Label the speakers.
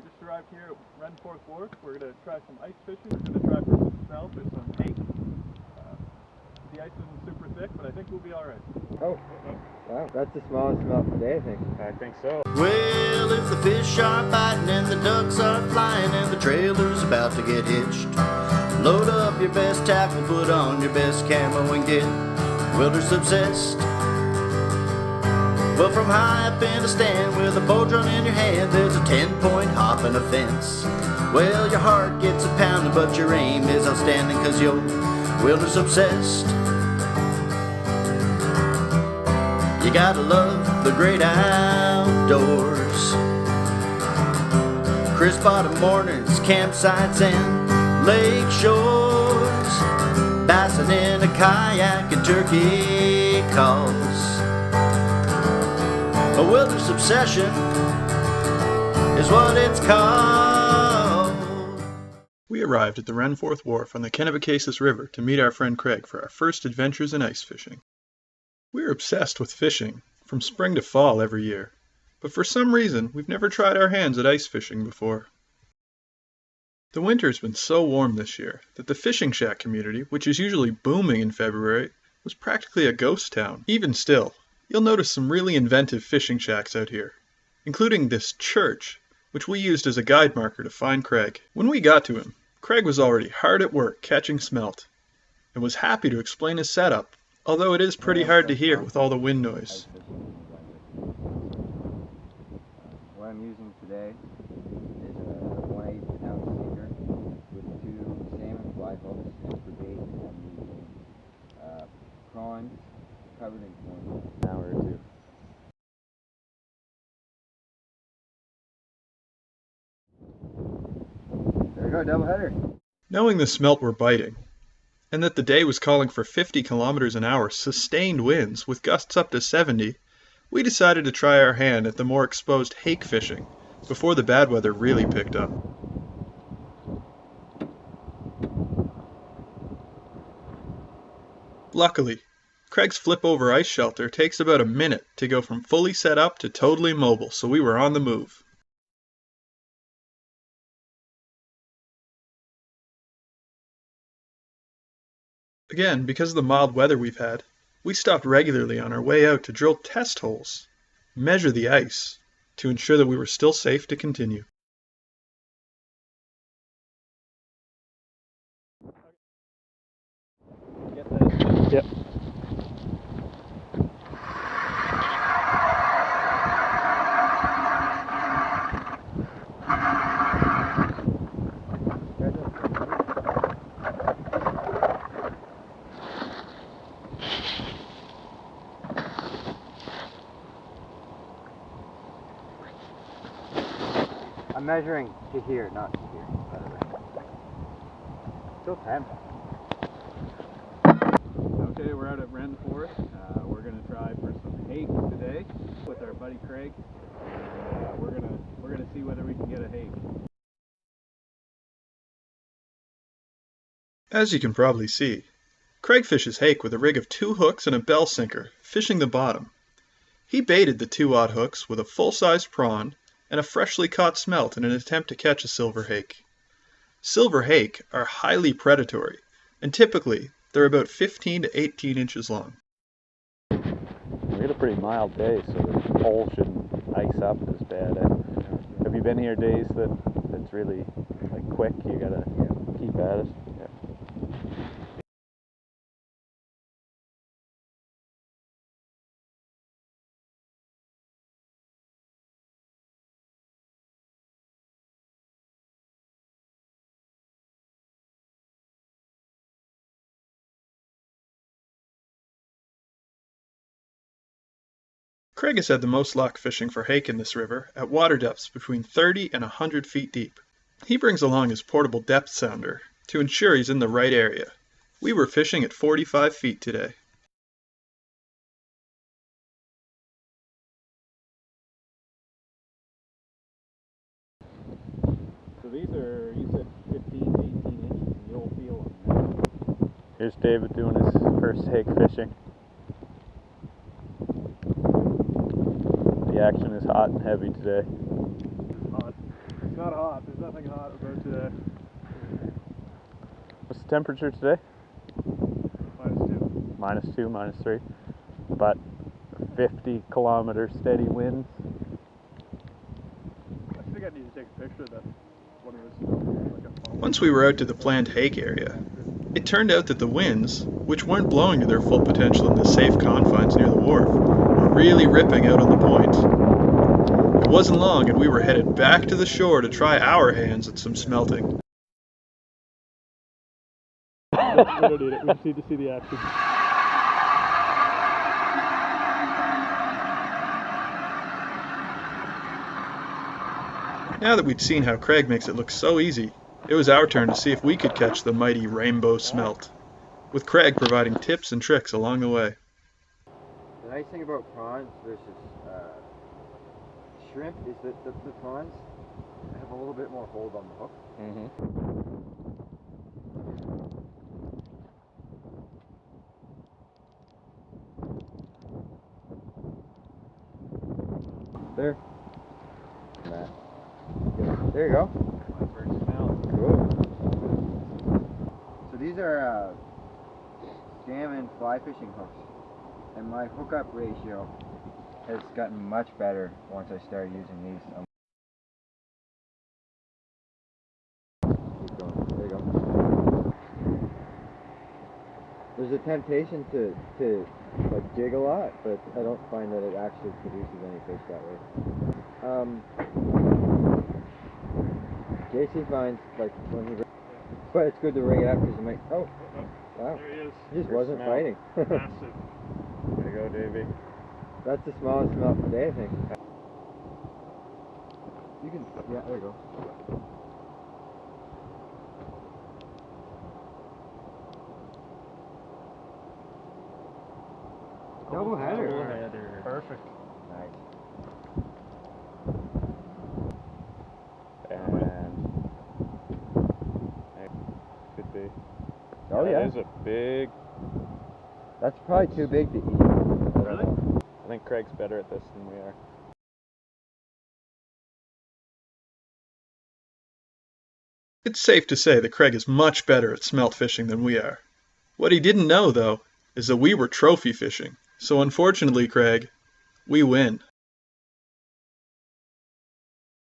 Speaker 1: We just arrived here at Renforth Wharf. We're going to try some ice fishing. We're going to try for some smelt or some hake. The ice isn't super thick, but I think we'll be alright.
Speaker 2: Oh, wow, that's the smallest smelt today, I think.
Speaker 1: I think so.
Speaker 3: Well, if the fish are biting and the ducks are flying and the trailer's about to get hitched, load up your best tackle, put on your best camo and get wilderness obsessed. Well, from high up in a stand with a bow drum in your hand, there's a 10-point hop and a fence. Well, your heart gets a pounding, but your aim is outstanding, cause you're wilderness obsessed. You gotta love the great outdoors. Crisp autumn mornings, campsites and lake shores, bassin' in a kayak and turkey calls. A wilderness obsession is what it's called.
Speaker 1: We arrived at the Renforth Wharf on the Kennebecasis River to meet our friend Craig for our first adventures in ice fishing. We are obsessed with fishing, from spring to fall every year, but for some reason we've never tried our hands at ice fishing before. The winter's been so warm this year that the fishing shack community, which is usually booming in February, was practically a ghost town. Even still, you'll notice some really inventive fishing shacks out here, including this church, which we used as a guide marker to find Craig. When we got to him, Craig was already hard at work catching smelt, and was happy to explain his setup, although it is pretty hard to hear with all the wind noise.
Speaker 2: What I'm using today is a 1/8 ounce sinker with 2 salmon fly hooks, and for bait I'm using prawns covered in corn. An hour or two. There we go, double header.
Speaker 1: Knowing the smelt were biting, and that the day was calling for 50 kilometers an hour sustained winds with gusts up to 70, we decided to try our hand at the more exposed hake fishing before the bad weather really picked up. Luckily, Craig's flip over ice shelter takes about a minute to go from fully set up to totally mobile, so we were on the move. Again, because of the mild weather we've had, we stopped regularly on our way out to drill test holes, measure the ice, to ensure that we were still safe to continue. Yep.
Speaker 2: I'm measuring to here, not to here, by the way. Still 10.
Speaker 1: Okay, we're out at Renforth. We're going to try for some hake today with our buddy Craig. We're gonna see whether we can get a hake. As you can probably see, Craig fishes hake with a rig of 2 hooks and a bell sinker, fishing the bottom. He baited the 2-aught hooks with a full-sized prawn and a freshly caught smelt in an attempt to catch a silver hake. Silver hake are highly predatory, and typically they're about 15 to 18 inches long.
Speaker 4: We had a pretty mild day, so the hole shouldn't ice up as bad. Have you been here days that it's really like quick? You gotta keep at it. Yeah.
Speaker 1: Craig has had the most luck fishing for hake in this river at water depths between 30 and 100 feet deep. He brings along his portable depth sounder to ensure he's in the right area. We were fishing at 45 feet today.
Speaker 4: So these are, you said 15 to 18 inches, and you'll feel them. Here's David doing his first hake fishing. The action is hot and heavy today.
Speaker 1: It's not hot. There's nothing hot about today.
Speaker 4: What's the temperature today?
Speaker 1: -2.
Speaker 4: -2, -3. But 50-kilometer steady winds.
Speaker 1: I think I need to take a picture of that. Once we were out to the planned Hake area, it turned out that the winds, which weren't blowing to their full potential in the safe confines near the wharf, were really ripping out on the point. It wasn't long and we were headed back to the shore to try our hands at some smelting.
Speaker 5: We don't need it. We just need to see the action.
Speaker 1: Now that we'd seen how Craig makes it look so easy, it was our turn to see if we could catch the mighty rainbow smelt, with Craig providing tips and tricks along the way.
Speaker 2: The nice thing about prawns versus shrimp is that the prawns have a little bit more hold on the hook. There. There you go.
Speaker 4: My first smell.
Speaker 2: Cool. So these are salmon fly fishing hooks, and my hookup ratio has gotten much better once I started using these. Keep going. There you go. There's a temptation to like jig a lot, but I don't find that it actually produces any fish that way. JC finds like when he, but it's good to ring it up because it might. Oh, wow!
Speaker 5: There he is.
Speaker 2: He just wasn't fighting.
Speaker 5: Massive.
Speaker 4: There you go, Davey.
Speaker 2: That's the smallest smelt today, I think. You can, yeah, there you go. Double header.
Speaker 5: Perfect.
Speaker 2: Nice.
Speaker 4: And it could be.
Speaker 2: Oh yeah.
Speaker 4: That is a big.
Speaker 2: That's probably too big to eat.
Speaker 5: Really?
Speaker 4: I think Craig's better at this than we are.
Speaker 1: It's safe to say that Craig is much better at smelt fishing than we are. What he didn't know, though, is that we were trophy fishing. So unfortunately, Craig, we win.